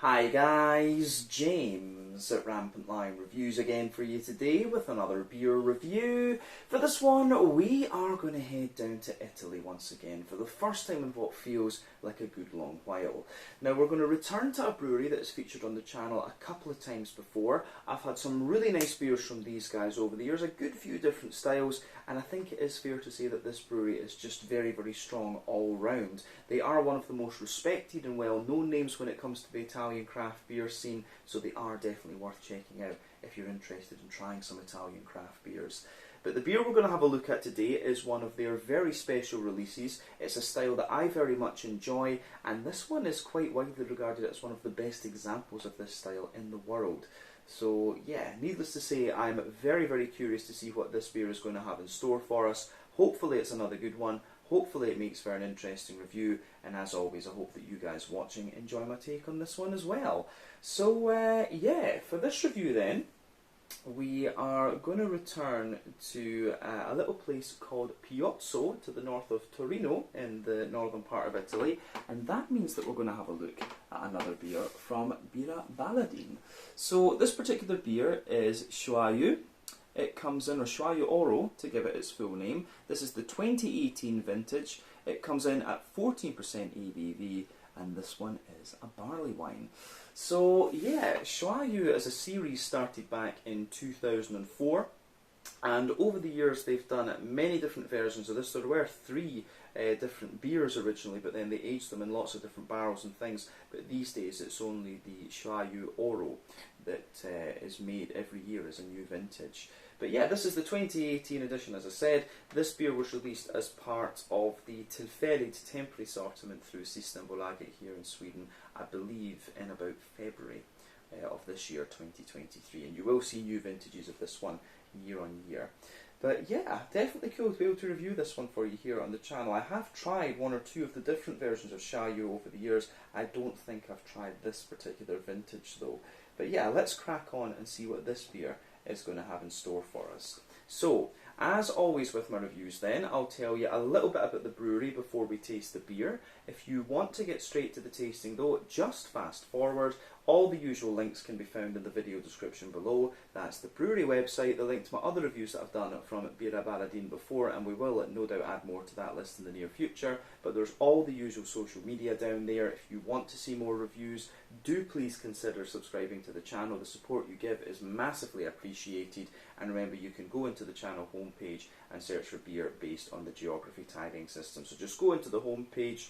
Hi guys, James at RampantLionReviews again for you today with another beer review. For this one, we are going to head down to Italy once again for the first time in what feels like a good long while. Now we're going to return to a brewery that has featured on the channel a couple of times before. I've had some really nice beers from these guys over the years, a good few different styles, and I think it is fair to say that this brewery is just very, very strong all round. They are one of the most respected and well-known names when it comes to the Italian craft beer scene, so they are definitely worth checking out if you're interested in trying some Italian craft beers. But the beer we're going to have a look at today is one of their very special releases. It's a style that I very much enjoy, and this one is quite widely regarded as one of the best examples of this style in the world. So yeah, needless to say, I'm very, very curious to see what this beer is going to have in store for us. Hopefully it's another good one. Hopefully it makes for an interesting review, and as always I hope that you guys watching enjoy my take on this one as well. So yeah, for this review then, we are going to return to a little place called Piozzo to the north of Torino in the northern part of Italy, and that means that we're going to have a look at another beer from Birra Baladin. So this particular beer is Xyauyù. It comes in, or Xyauyù Oro to give it its full name. This is the 2018 vintage. It comes in at 14% ABV, and this one is a barley wine. So yeah, Xyauyù as a series started back in 2004, and over the years they've done many different versions of this. There were three different beers originally, but then they aged them in lots of different barrels and things. But these days it's only the Xyauyù Oro that is made every year as a new vintage. But yeah, this is the 2018 edition, as I said. This beer was released as part of the Tillfälligt temporary assortment through Systembolaget here in Sweden, I believe in about February of this year, 2023. And you will see new vintages of this one year on year. But yeah, definitely cool to be able to review this one for you here on the channel. I have tried one or two of the different versions of Xyauyù over the years. I don't think I've tried this particular vintage though. But yeah, let's crack on and see what this beer is going to have in store for us. So, as always with my reviews then, I'll tell you a little bit about the brewery before we taste the beer. If you want to get straight to the tasting though, just fast forward. All the usual links can be found in the video description below. That's the brewery website, the link to my other reviews that I've done from Birra Baladin before, and we will no doubt add more to that list in the near future. But there's all the usual social media down there. If you want to see more reviews, do please consider subscribing to the channel. The support you give is massively appreciated, and remember you can go into the channel homepage and search for beer based on the geography tagging system. So just go into the homepage.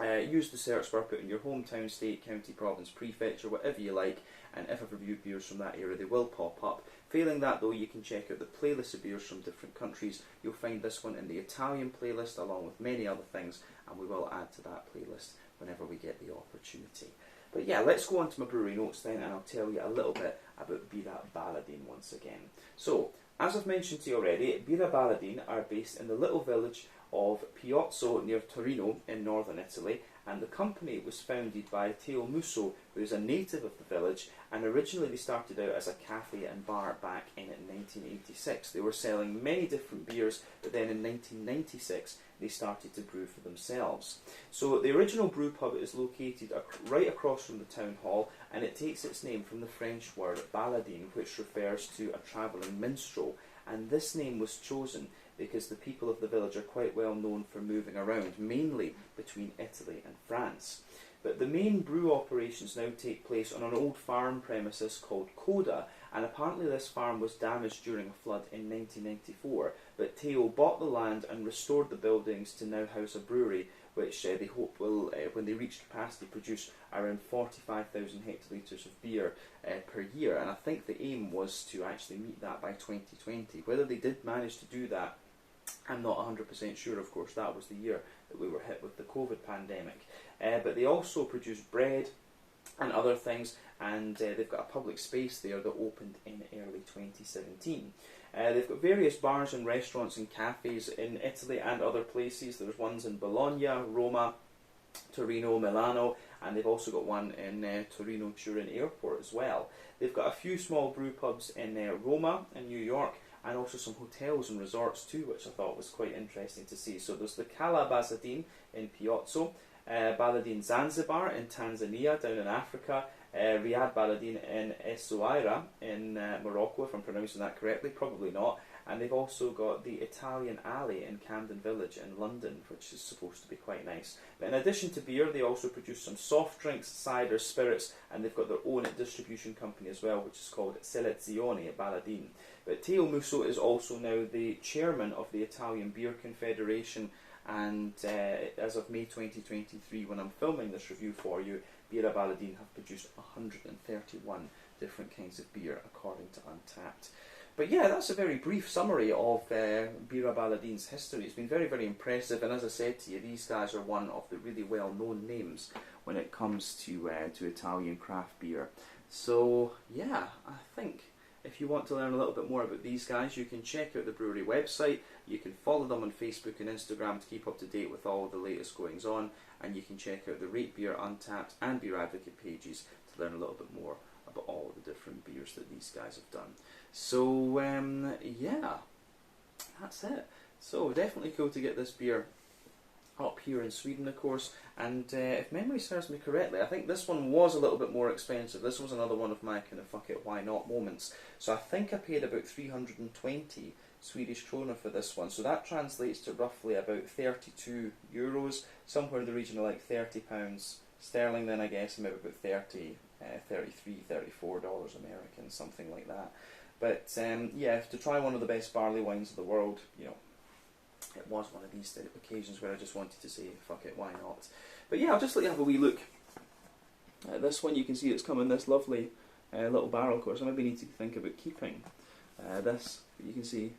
Use the search bar, put in your hometown, state, county, province, prefecture, whatever you like, and if I've reviewed beers from that area they will pop up. Failing that though, you can check out the playlist of beers from different countries. You'll find this one in the Italian playlist along with many other things, and we will add to that playlist whenever we get the opportunity. But yeah, let's go on to my brewery notes then, and I'll tell you a little bit about Birra Baladin once again. So, as I've mentioned to you already, Birra Baladin are based in the little village of Piozzo near Torino in northern Italy, and the company was founded by Teo Musso, who is a native of the village, and originally they started out as a cafe and bar back in 1986. They were selling many different beers, but then in 1996 they started to brew for themselves. So the original brew pub is located right across from the town hall, and it takes its name from the French word baladin, which refers to a travelling minstrel, and this name was chosen because the people of the village are quite well known for moving around, mainly between Italy and France. But the main brew operations now take place on an old farm premises called Coda, and apparently this farm was damaged during a flood in 1994, but Teo bought the land and restored the buildings to now house a brewery, which they hope will, when they reach capacity, produce around 45,000 hectolitres of beer per year, and I think the aim was to actually meet that by 2020. Whether they did manage to do that, I'm not 100% sure. Of course, that was the year that we were hit with the COVID pandemic. But they also produce bread and other things, and they've got a public space there that opened in early 2017. They've got various bars and restaurants and cafes in Italy and other places. There's ones in Bologna, Roma, Torino, Milano, and they've also got one in Torino Turin Airport as well. They've got a few small brew pubs in Roma and New York, and also some hotels and resorts too, which I thought was quite interesting to see. So there's the Cala Basadin in Piozzo, Baladin Zanzibar in Tanzania, down in Africa. Riyad Baladin in Xyauyù in Morocco, if I'm pronouncing that correctly, probably not. And they've also got the Italian Alley in Camden Village in London, which is supposed to be quite nice. But in addition to beer, they also produce some soft drinks, cider, spirits, and they've got their own distribution company as well, which is called Selezione Baladin. But Teo Musso is also now the chairman of the Italian Beer Confederation, and as of May 2023, when I'm filming this review for you, Birra Baladin have produced 131 different kinds of beer, according to Untappd. But yeah, that's a very brief summary of Birra Baladin's history. It's been very, very impressive, and as I said to you, these guys are one of the really well-known names when it comes to Italian craft beer. So yeah, I think if you want to learn a little bit more about these guys, you can check out the brewery website. You can follow them on Facebook and Instagram to keep up to date with all the latest goings on, and you can check out the Rate Beer, Untappd and Beer Advocate pages to learn a little bit more about all the different beers that these guys have done. So yeah, that's it. So definitely cool to get this beer up here in Sweden, of course. And if memory serves me correctly, I think this one was a little bit more expensive. This was another one of my kind of fuck it, why not moments. So I think I paid about 320 Swedish krona for this one. So that translates to roughly about 32 euros, somewhere in the region of like £30 sterling then, I guess, and maybe about 33, $34 American, something like that. But yeah, to try one of the best barley wines of the world, you know, it was one of these occasions where I just wanted to say, fuck it, why not? But yeah, I'll just let you have a wee look at this one. You can see it's come in this lovely little barrel, of course. I maybe need to think about keeping this, but you can see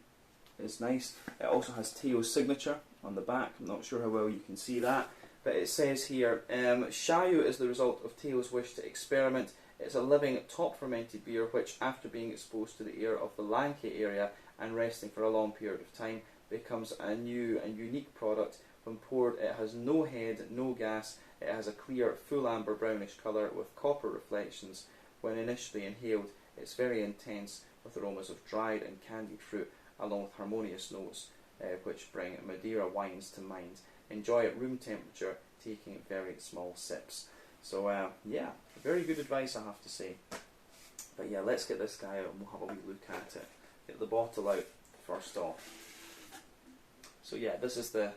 it's nice. It also has Teo's signature on the back. I'm not sure how well you can see that, but it says here, Xyauyù is the result of Teo's wish to experiment. It's a living, top-fermented beer which, after being exposed to the air of the Lanke area and resting for a long period of time, becomes a new and unique product. When poured, it has no head, no gas. It has a clear, full amber brownish colour with copper reflections. When initially inhaled, it's very intense, with aromas of dried and candied fruit, along with harmonious notes, which bring Madeira wines to mind. Enjoy at room temperature, taking very small sips. So yeah, very good advice, I have to say. But yeah, let's get this guy out and we'll have a wee look at it. Get the bottle out first off. So yeah, this is the,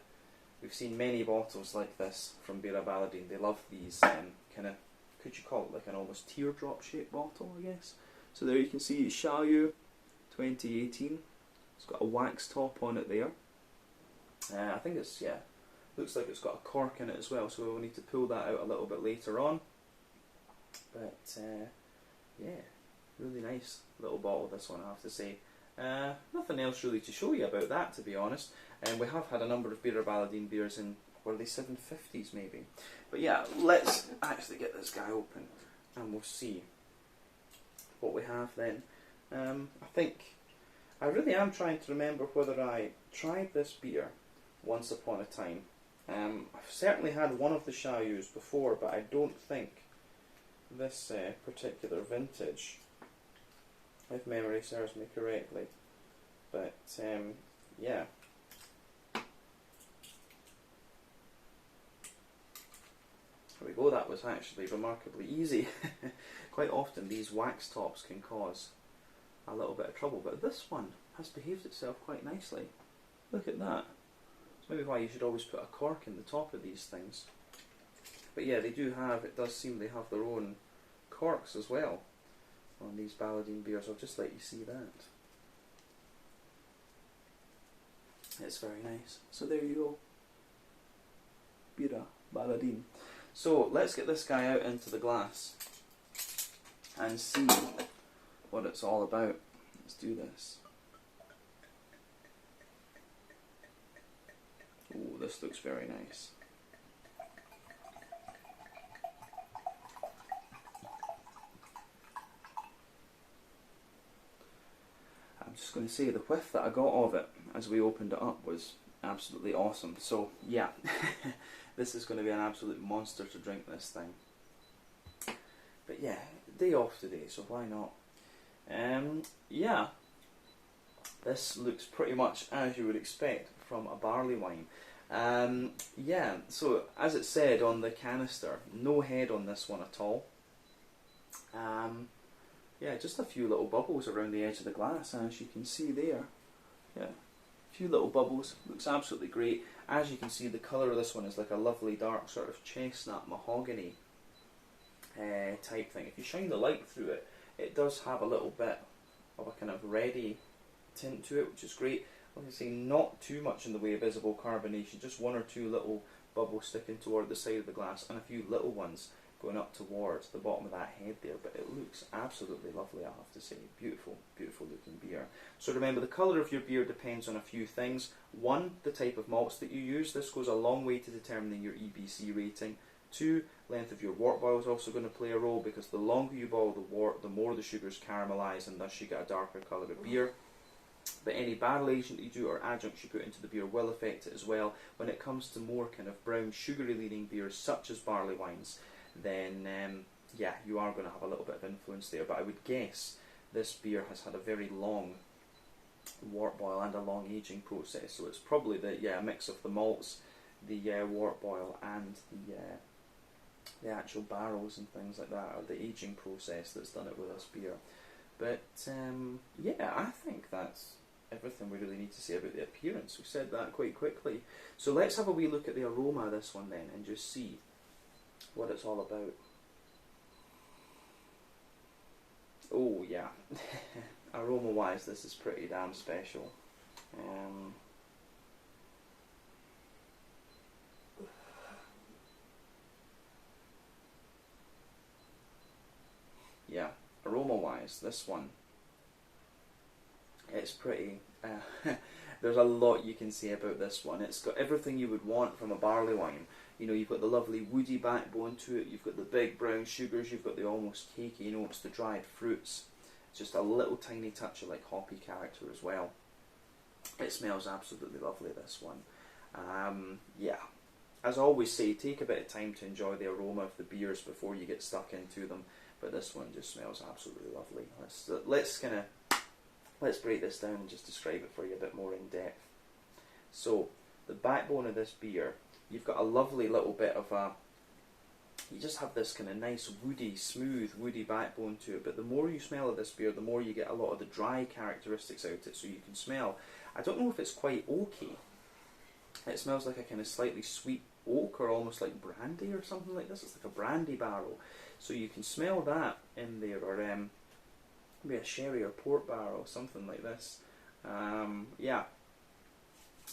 we've seen many bottles like this from Birra Baladin. They love these kind of, could you call it like an almost teardrop shaped bottle, I guess. So there you can see Xyauyù 2018. It's got a wax top on it there. I think it's, yeah, looks like it's got a cork in it as well, so we'll need to pull that out a little bit later on. But yeah, really nice little bottle, this one, I have to say. Nothing else really to show you about that, to be honest. We have had a number of Birra Baladin beers in, were they 750s maybe? But yeah, let's actually get this guy open and we'll see what we have then. I think, I really am trying to remember whether I tried this beer once upon a time. I've certainly had one of the Xyauyus before, but I don't think this particular vintage, if memory serves me correctly. But yeah. There we go, that was actually remarkably easy. Quite often these wax tops can cause a little bit of trouble, but this one has behaved itself quite nicely. Look at that. That's maybe why you should always put a cork in the top of these things. But yeah, they do have, it does seem they have their own corks as well on these Baladin beers. I'll just let you see that. It's very nice. So there you go. Birra Baladin. So let's get this guy out into the glass and see what it's all about. Let's do this. Oh, this looks very nice. I'm just going to say the whiff that I got of it as we opened it up was absolutely awesome. So yeah, this is going to be an absolute monster to drink this thing. But yeah, day off today, so why not? Yeah, this looks pretty much as you would expect from a barley wine. Yeah, so as it said on the canister, no head on this one at all. Yeah, just a few little bubbles around the edge of the glass, as you can see there. Yeah, a few little bubbles. Looks absolutely great. As you can see, the colour of this one is like a lovely dark sort of chestnut mahogany type thing. If you shine the light through it, it does have a little bit of a kind of reddy tint to it, which is great. Like I say, not too much in the way of visible carbonation, just one or two little bubbles sticking toward the side of the glass and a few little ones going up towards the bottom of that head there, but it looks absolutely lovely, I have to say. Beautiful, beautiful looking beer. So remember, the colour of your beer depends on a few things. One, the type of malts that you use. This goes a long way to determining your EBC rating. Two, length of your wort boil is also going to play a role, because the longer you boil the wort, the more the sugars caramelise, and thus you get a darker colour of beer. But any barrel agent that you do or adjuncts you put into the beer will affect it as well. When it comes to more kind of brown, sugary leaning beers such as barley wines, then yeah, you are going to have a little bit of influence there. But I would guess this beer has had a very long wort boil and a long aging process, so it's probably a mix of the malts, the wort boil, and the actual barrels and things like that, or the aging process that's done it with this beer. But yeah, I think that's everything we really need to say about the appearance. We said that quite quickly. So let's have a wee look at the aroma of this one then, and just see what it's all about. Oh yeah, aroma wise this is pretty damn special. Yeah, aroma wise this one, it's pretty there's a lot you can say about this one. It's got everything you would want from a barley wine. You know, you've got the lovely woody backbone to it, you've got the big brown sugars, you've got the almost cakey notes, the dried fruits, just a little tiny touch of like hoppy character as well. It smells absolutely lovely, this one. Yeah, as I always say, take a bit of time to enjoy the aroma of the beers before you get stuck into them, but this one just smells absolutely lovely. Let's break this down and just describe it for you a bit more in depth. So, the backbone of this beer, you've got a lovely little bit of you just have this kind of nice woody, smooth, woody backbone to it, but the more you smell of this beer, the more you get a lot of the dry characteristics out of it, so you can smell, I don't know if it's quite oaky, it smells like a kind of slightly sweet oak, or almost like brandy or something like this. It's like a brandy barrel, so you can smell that in there, or maybe a sherry or port barrel, something like this. Yeah,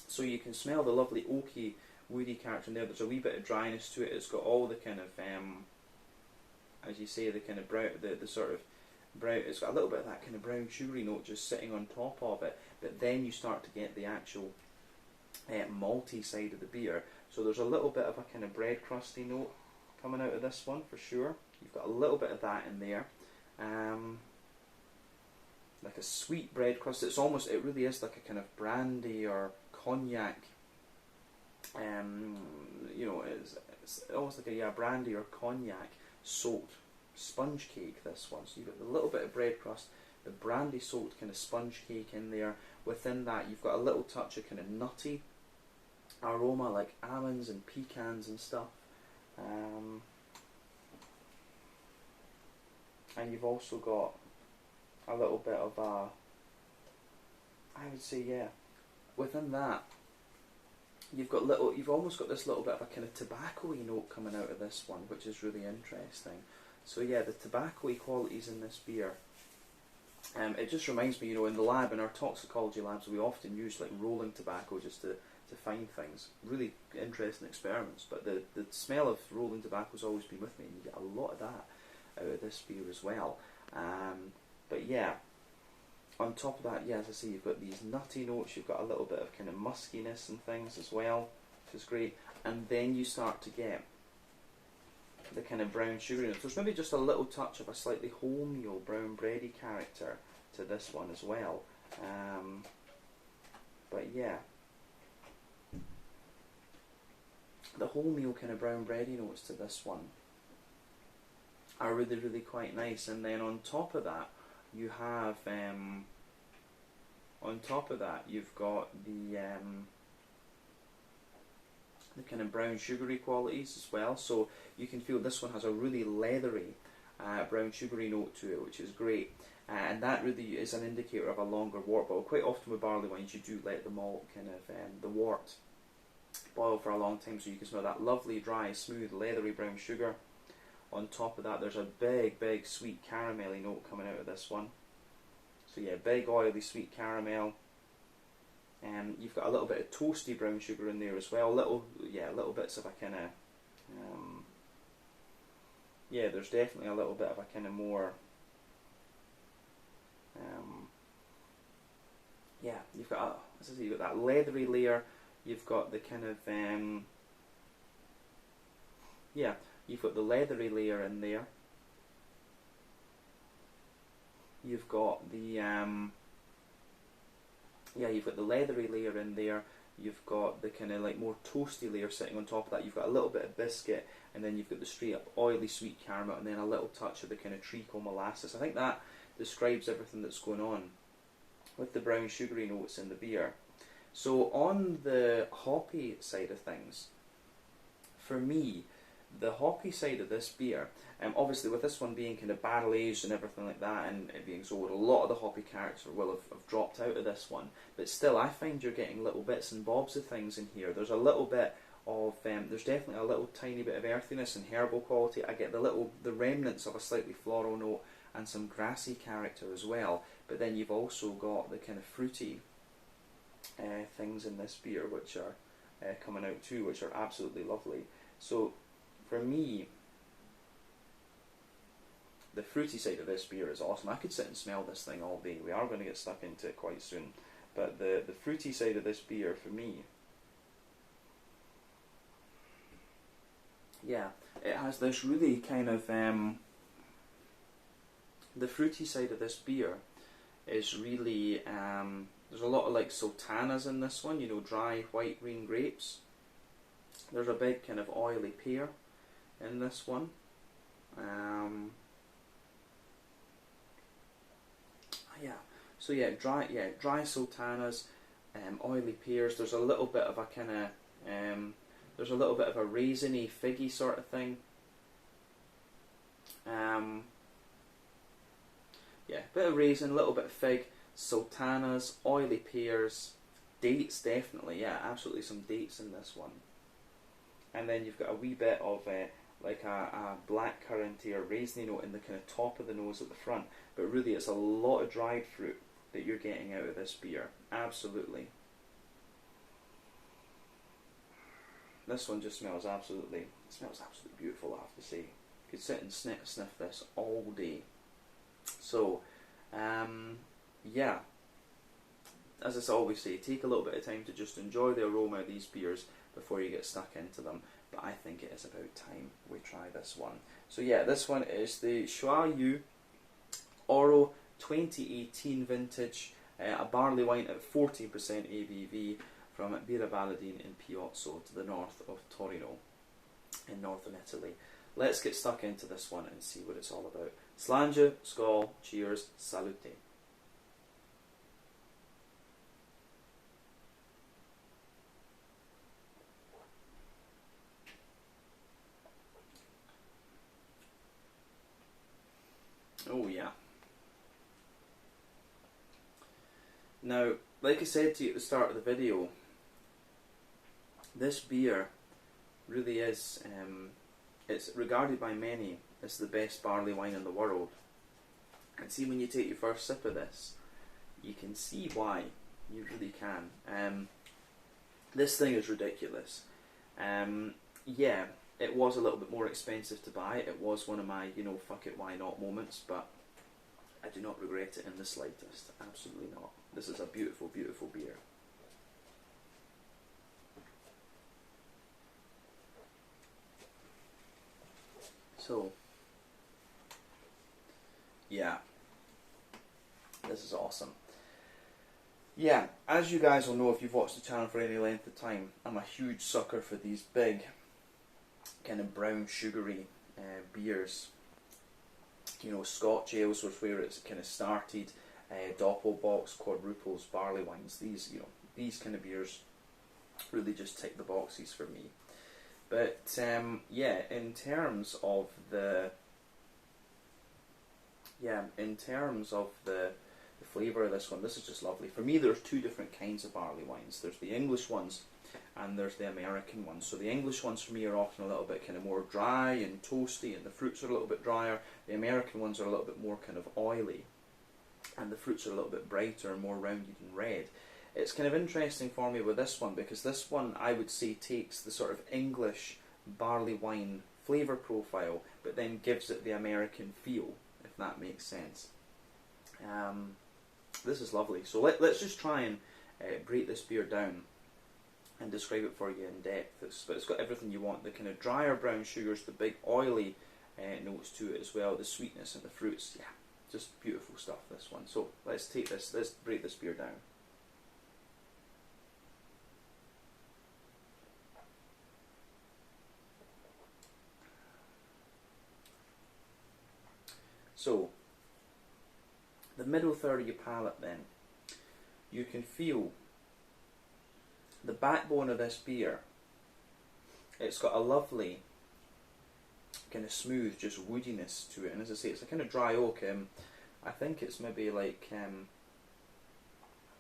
so you can smell the lovely oaky, woody character in there. There's a wee bit of dryness to it. It's got all the kind of, as you say, the kind of brown, the sort of brown. It's got a little bit of that kind of brown sugary note just sitting on top of it. But then you start to get the actual malty side of the beer. So there's a little bit of a kind of bread crusty note coming out of this one for sure. You've got a little bit of that in there. Like a sweet bread crust. It's almost, it really is like a kind of brandy or cognac. You know, it's almost like a brandy or cognac soaked sponge cake, this one. So you've got the little bit of bread crust, the brandy soaked kind of sponge cake in there. Within that you've got a little touch of kind of nutty aroma, like almonds and pecans and stuff. And you've also got a little bit of I would say, yeah, within that you've almost got this little bit of a kind of tobacco-y note coming out of this one, which is really interesting. So yeah, the tobacco-y qualities in this beer, it just reminds me, you know, in the lab, in our toxicology labs, we often use like rolling tobacco just to find things. Really interesting experiments, but the smell of rolling tobacco has always been with me, and you get a lot of that out of this beer as well. But yeah, on top of that, yeah, as I say, you've got these nutty notes, you've got a little bit of kind of muskiness and things as well, which is great. And then you start to get the kind of brown sugary notes. There's maybe just a little touch of a slightly wholemeal, brown bready character to this one as well. But yeah, the wholemeal kind of brown bready notes to this one are really, really quite nice. And then on top of that, you have you've got the the kind of brown sugary qualities as well. So you can feel this one has a really leathery brown sugary note to it, which is great. And that really is an indicator of a longer wort boil. Quite often with barley wines, you do let the malt kind of the wort boil for a long time, so you can smell that lovely, dry, smooth, leathery brown sugar. On top of that, there's a big, sweet caramelly note coming out of this one. So yeah, big, oily, sweet caramel. You've got a little bit of toasty brown sugar in there as well. Little bits of a kind of, there's definitely a little bit of a kind of more, you've got, as I say, you've got that leathery layer. You've got the kind of, you've got the leathery layer in there. You've got the, you've got the leathery layer in there. You've got the kind of like more toasty layer sitting on top of that. You've got a little bit of biscuit, and then you've got the straight up oily sweet caramel, and then a little touch of the kind of treacle molasses. I think that describes everything that's going on with the brown sugary notes in the beer. So on the hoppy side of things, for me, the hoppy side of this beer, obviously with this one being kind of barrel aged and everything like that, and it being sold, a lot of the hoppy character will have dropped out of this one. But still, I find you're getting little bits and bobs of things in here. There's a little bit of, there's definitely a little tiny bit of earthiness and herbal quality. I get the remnants of a slightly floral note and some grassy character as well. But then you've also got the kind of fruity things in this beer, which are coming out too, which are absolutely lovely. So for me, the fruity side of this beer is awesome. I could sit and smell this thing all day. We are going to get stuck into it quite soon. But the fruity side of this beer, for me, it has this really kind of, the fruity side of this beer is really, there's a lot of like sultanas in this one, you know, dry white green grapes. There's a big kind of oily pear in this one. Dry sultanas, oily pears. There's a little bit of a kind of, there's a little bit of a raisiny, figgy sort of thing. Bit of raisin, a little bit of fig, sultanas, oily pears, dates definitely, absolutely some dates in this one. And then you've got a wee bit of like a blackcurranty or raisiny note in the kind of top of the nose at the front, but really it's a lot of dried fruit that you're getting out of this beer, absolutely. This one just smells absolutely beautiful, I have to say. You could sit and sniff this all day. So, as I always say, take a little bit of time to just enjoy the aroma of these beers before you get stuck into them. But I think it is about time we try this one. So yeah, this one is the Xyauyù Oro 2018 vintage, a barley wine at 14% ABV from Birra Baladin in Piozzo to the north of Torino in northern Italy. Let's get stuck into this one and see what it's all about. Slàinte, skål, cheers, salute. Oh yeah. Now, like I said to you at the start of the video, this beer really is, it's regarded by many as the best barley wine in the world. And see, when you take your first sip of this, you can see why. You really can. This thing is ridiculous. It was a little bit more expensive to buy. It was one of my, fuck it, why not moments, but I do not regret it in the slightest. Absolutely not. This is a beautiful, beautiful beer. So, yeah, this is awesome. Yeah, as you guys will know if you've watched the channel for any length of time, I'm a huge sucker for these big, kind of brown, sugary beers. Scotch ales was where it's kind of started. Doppelbocks, quadruples, barley wines. These kind of beers really just tick the boxes for me. But yeah, in terms of the flavour of this one, this is just lovely. For me, there's two different kinds of barley wines. There's the English ones and there's the American ones. So the English ones for me are often a little bit kind of more dry and toasty, and the fruits are a little bit drier. The American ones are a little bit more kind of oily, and the fruits are a little bit brighter and more rounded and red. It's kind of interesting for me with this one, because this one I would say takes the sort of English barley wine flavour profile, but then gives it the American feel, if that makes sense. This is lovely. So let's just try and break this beer down and describe it for you in depth. But it's got everything you want. The kind of drier brown sugars, the big oily notes to it as well, the sweetness and the fruits. Yeah, just beautiful stuff, this one. So let's break this beer down. So, the middle third of your palate then, you can feel the backbone of this beer. It's got a lovely kind of smooth, just woodiness to it, and as I say, it's a kind of dry oak. I think it's maybe like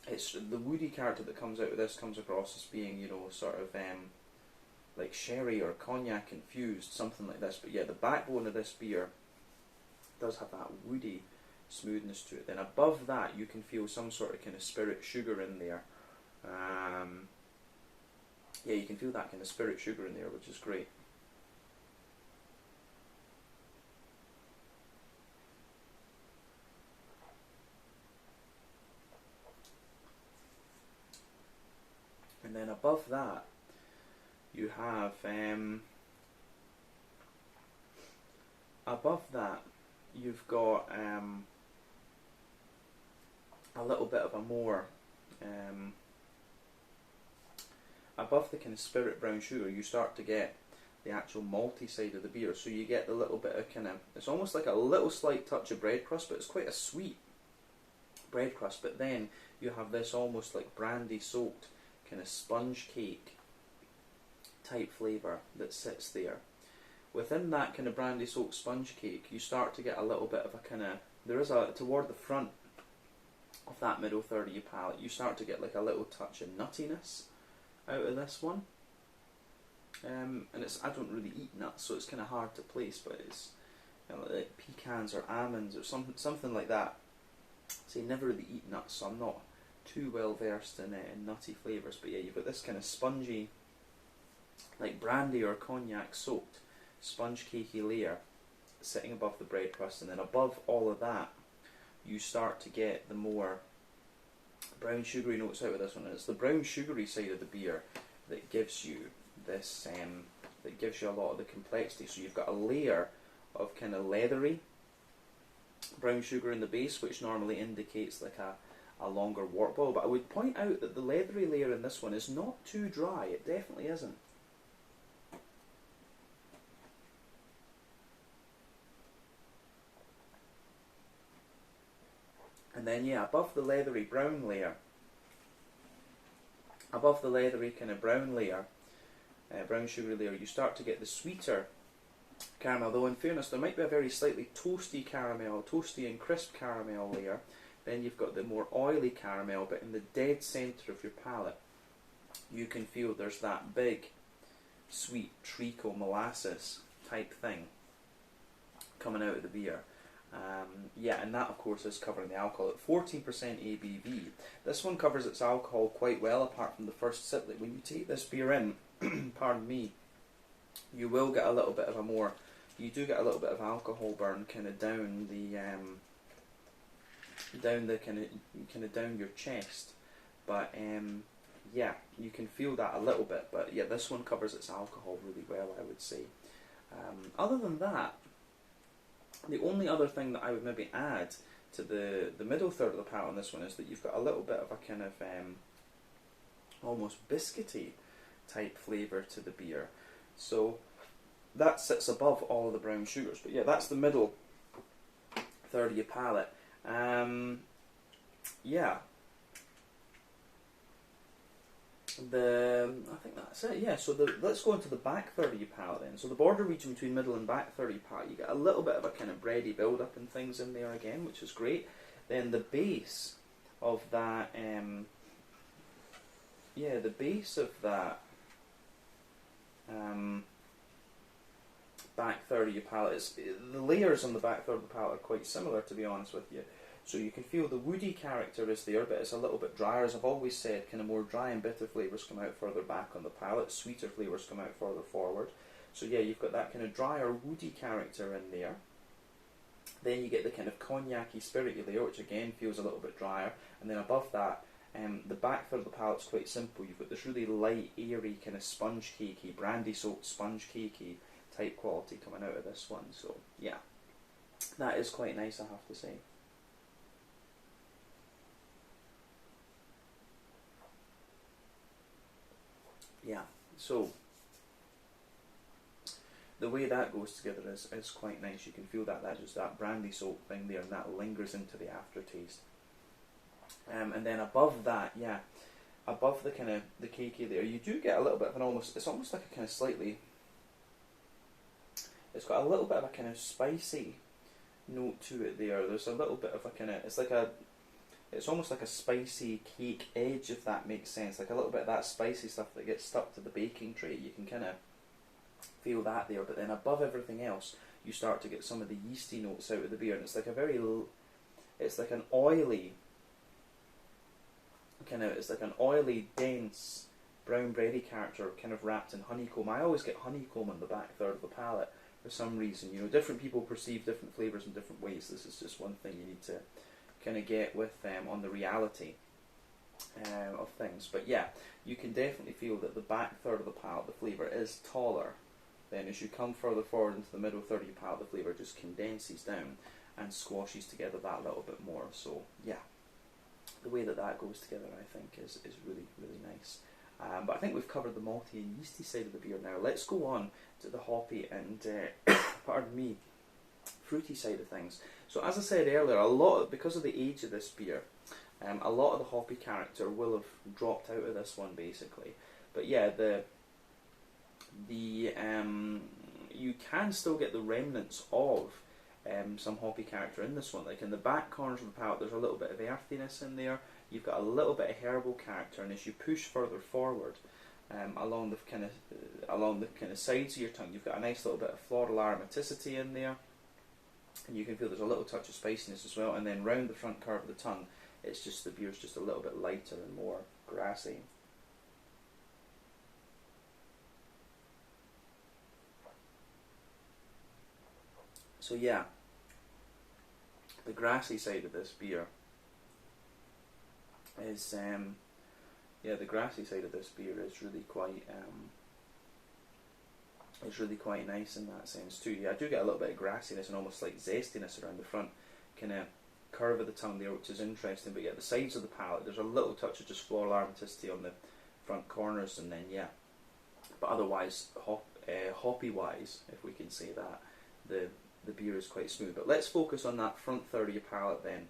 it's the woody character that comes out of this comes across as being, you know, sort of like sherry or cognac infused, something like this. But yeah, the backbone of this beer does have that woody smoothness to it. Then above that, you can feel some sort of kind of spirit sugar in there. Yeah, you can feel that kind of spirit sugar in there, which is great. And then above that, you have you've got a little bit of a more above the kind of spirit brown sugar, you start to get the actual malty side of the beer. So you get the little bit of kind of, it's almost like a little slight touch of bread crust, but it's quite a sweet bread crust. But then you have this almost like brandy soaked kind of sponge cake type flavour that sits there. Within that kind of brandy soaked sponge cake, you start to get a little bit of a kind of, there is a, toward the front of that middle third of your palate, you start to get like a little touch of nuttiness out of this one. And it's, I don't really eat nuts, so it's kind of hard to place, but it's, you know, like pecans or almonds or something like that. See, I never really eat nuts, so I'm not too well versed in nutty flavours. But yeah, you've got this kind of spongy, like brandy or cognac soaked sponge cakey layer sitting above the bread crust, and then above all of that, you start to get the more brown sugary notes out of this one. And it's the brown sugary side of the beer that gives you this, that gives you a lot of the complexity. So you've got a layer of kind of leathery brown sugar in the base, which normally indicates like a longer wort boil. But I would point out that the leathery layer in this one is not too dry. It definitely isn't. And then yeah, above the leathery brown layer, above the leathery kind of brown layer, brown sugary layer, you start to get the sweeter caramel. Though in fairness, there might be a very slightly toasty caramel, toasty and crisp caramel layer. Then you've got the more oily caramel, but in the dead centre of your palate, you can feel there's that big, sweet treacle molasses type thing coming out of the beer. Yeah, and that of course is covering the alcohol at 14% ABV. This one covers its alcohol quite well, apart from the first sip. Like when you take this beer in, pardon me, you will get a little bit of a more, you do get a little bit of alcohol burn kind of down the down your chest. But yeah, you can feel that a little bit. But yeah, this one covers its alcohol really well, I would say. Other than that, the only other thing that I would maybe add to the middle third of the palate on this one is that you've got a little bit of a kind of almost biscuity type flavour to the beer. So that sits above all the brown sugars. But yeah, that's the middle third of your palate. Yeah. I think that's it. Yeah. So let's go into the back third of your palate then. So the border region between middle and back third of your palate, you get a little bit of a kind of bready build up and things in there again, which is great. Then the base of that, the base of that back third of your palate, the layers on the back third of the palate are quite similar, to be honest with you. So you can feel the woody character is there, but it's a little bit drier. As I've always said, kind of more dry and bitter flavours come out further back on the palate, sweeter flavours come out further forward. So yeah, you've got that kind of drier, woody character in there. Then you get the kind of cognac-y, spirity layer, which again feels a little bit drier. And then above that, the back third of the palate's quite simple. You've got this really light, airy, kind of sponge cakey, brandy-soaked sponge cakey type quality coming out of this one. So yeah, that is quite nice, I have to say. Yeah, so the way that goes together is quite nice. You can feel that just that brandy soaked thing there, and that lingers into the aftertaste. And then above that, yeah, above the kind of the cakey there, you do get a little bit of an it's almost like a kind of slightly, it's got a little bit of a kind of spicy note to it there. There's a little bit of a kind of, it's almost like a spicy cake edge, if that makes sense. Like a little bit of that spicy stuff that gets stuck to the baking tray. You can kind of feel that there. But then above everything else, you start to get some of the yeasty notes out of the beer. And it's like it's like an oily, dense, brown bready character kind of wrapped in honeycomb. I always get honeycomb on the back third of the palate for some reason. You know, different people perceive different flavours in different ways. This is just one thing you need to kind of get with them on the reality of things. But yeah, you can definitely feel that the back third of the palate, the flavour is taller. Then as you come further forward into the middle third of your palate, the flavour just condenses down and squashes together that little bit more. So yeah, the way that goes together, I think, is really, really nice. But I think we've covered the malty and yeasty side of the beer now. Let's go on to the hoppy and, pardon me, fruity side of things. So as I said earlier, because of the age of this beer, a lot of the hoppy character will have dropped out of this one basically. But yeah, you can still get the remnants of some hoppy character in this one. Like in the back corners of the palate, there's a little bit of earthiness in there. You've got a little bit of herbal character, and as you push further forward along the kind of sides of your tongue, you've got a nice little bit of floral aromaticity in there. And you can feel there's a little touch of spiciness as well. And then round the front curve of the tongue, it's just, the beer's just a little bit lighter and more grassy. So yeah, the grassy side of this beer is really quite nice in that sense too. Yeah, I do get a little bit of grassiness and almost like zestiness around the front kind of curve of the tongue there, which is interesting. But yeah, the sides of the palate, there's a little touch of just floral aromaticity on the front corners, and then yeah, but otherwise hoppy wise, if we can say that, the beer is quite smooth. But let's focus on that front third of your palate then,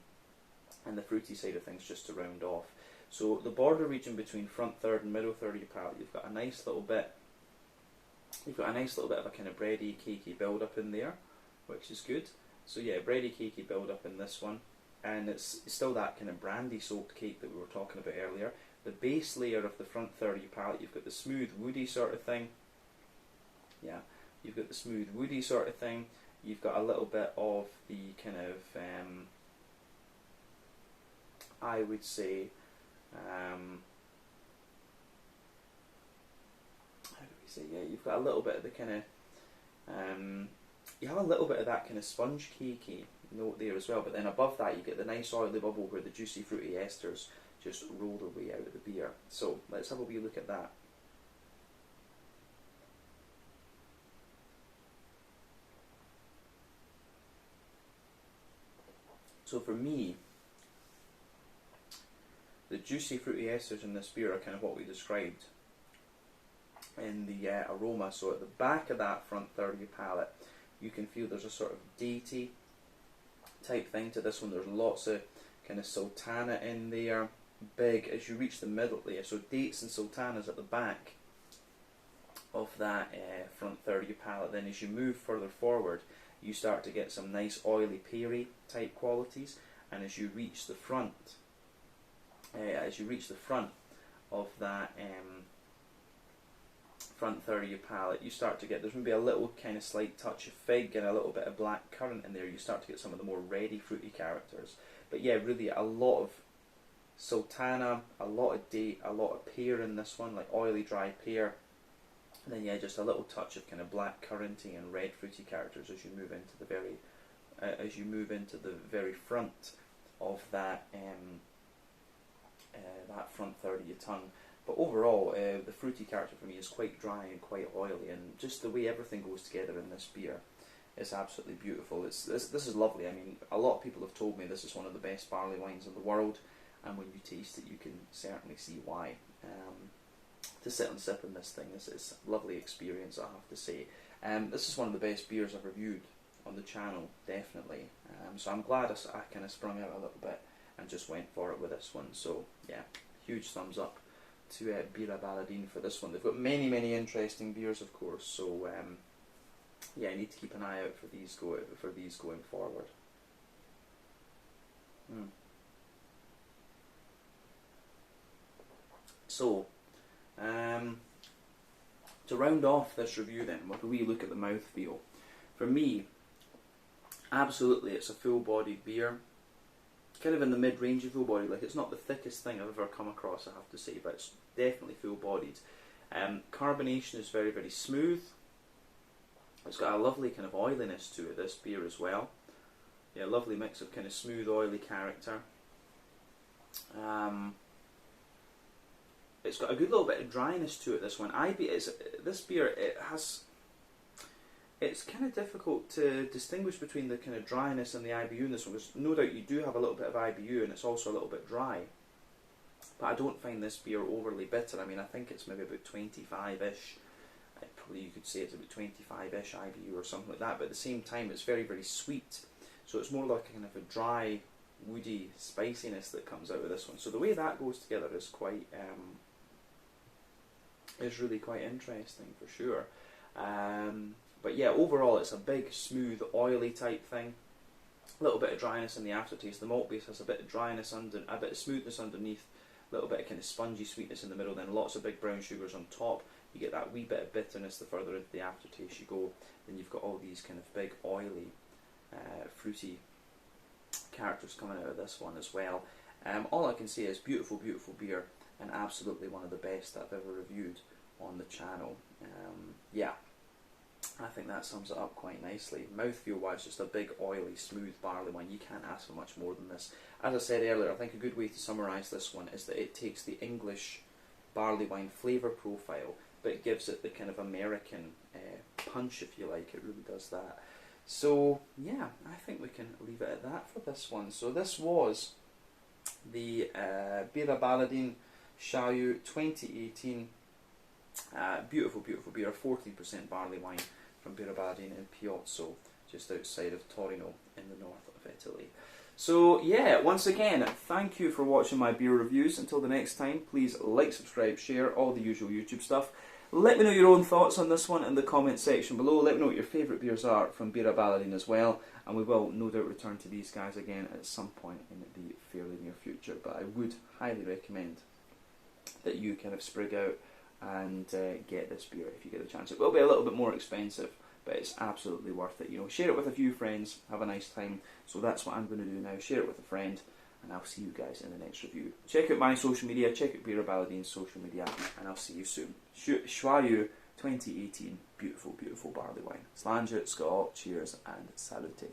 and the fruity side of things just to round off. So the border region between front third and middle third of your palate, you've got a nice little bit of a kind of bready, cakey build up in there, which is good. So yeah, bready, cakey build up in this one, and it's still that kind of brandy soaked cake that we were talking about earlier. The base layer of the front third of your palate, you've got the smooth, woody sort of thing. Yeah, you've got the smooth, woody sort of thing. You've got a little bit of the kind of, I would say, how do we say? Yeah, you've got a little bit of the kind of, you have a little bit of that kind of sponge cakey note there as well. But then above that, you get the nice oily bubble where the juicy fruity esters just roll their way out of the beer. So let's have a wee look at that. So for me, the juicy fruity esters in this beer are kind of what we described in the aroma. So at the back of that front third of your palate, you can feel there's a sort of datey type thing to this one. There's lots of kind of sultana in there. big as you reach the middle there. So dates and sultanas at the back of that front third of your palette. Then as you move further forward, you start to get some nice oily peary type qualities, and as you reach the front, of that front third of your palette, you start to get, there's maybe a little kind of slight touch of fig and a little bit of black currant in there. You start to get some of the more ready fruity characters. But yeah, really a lot of sultana, a lot of date, a lot of pear in this one, like oily dry pear. And then yeah, just a little touch of kind of black curranty and red fruity characters as you move into the very front of that that front third of your tongue. But overall, the fruity character for me is quite dry and quite oily, and just the way everything goes together in this beer is absolutely beautiful. This is lovely. I mean, a lot of people have told me this is one of the best barley wines in the world, and when you taste it, you can certainly see why. To sit and sip in this thing, this is a lovely experience, I have to say. This is one of the best beers I've reviewed on the channel, definitely. So I'm glad I kind of sprung out a little bit and just went for it with this one. So yeah, huge thumbs up to Birra Baladin for this one. They've got many, many interesting beers, of course. So yeah, I need to keep an eye out for these going forward. So, to round off this review then, with a wee look at the mouthfeel. For me, absolutely it's a full-bodied beer. Kind of in the mid-range of full-bodied, like it's not the thickest thing I've ever come across, I have to say, but it's definitely full-bodied. Carbonation is very, very smooth. It's got a lovely kind of oiliness to it, this beer as well. Yeah, lovely mix of kind of smooth, oily character. It's got a good little bit of dryness to it, this one. This beer, it's kind of difficult to distinguish between the kind of dryness and the IBU in this one, because no doubt you do have a little bit of IBU and it's also a little bit dry. But I don't find this beer overly bitter. I mean, I think it's maybe about 25-ish. Probably you could say it's about 25-ish IBU or something like that, but at the same time it's very, very sweet. So it's more like a kind of a dry, woody spiciness that comes out of this one. So the way that goes together is quite... is really quite interesting for sure. But yeah, overall it's a big, smooth, oily type thing. A little bit of dryness in the aftertaste. The malt base has a bit of dryness a bit of smoothness underneath, a little bit of kind of spongy sweetness in the middle, then lots of big brown sugars on top. You get that wee bit of bitterness the further into the aftertaste you go. Then you've got all these kind of big, oily, fruity characters coming out of this one as well. All I can say is beautiful, beautiful beer, and absolutely one of the best I've ever reviewed on the channel. Yeah, I think that sums it up quite nicely. Mouthfeel wise, just a big, oily, smooth barley wine. You can't ask for much more than this. As I said earlier, I think a good way to summarise this one is that it takes the English barley wine flavour profile, but it gives it the kind of American punch, if you like. It really does that. So yeah, I think we can leave it at that for this one. So this was the Birra Baladin Xyauyù 2018. Beautiful, beautiful beer, 14% barley wine from Birra Baladin in Piozzo, just outside of Torino in the north of Italy. So yeah, once again, thank you for watching my beer reviews. Until the next time, please like, subscribe, share, all the usual YouTube stuff. Let me know your own thoughts on this one in the comment section below. Let me know what your favourite beers are from Birra Baladin as well, and we will no doubt return to these guys again at some point in the fairly near future. But I would highly recommend that you kind of sprig out and get this beer if you get the chance. It will be a little bit more expensive, but it's absolutely worth it. You know, share it with a few friends, have a nice time. So that's what I'm going to do now. Share it with a friend, and I'll see you guys in the next review. Check out my social media, check out Birra Baladin's social media, and I'll see you soon. Xyauyù 2018, beautiful, beautiful barley wine. Sláinte, Scott, cheers, and salute.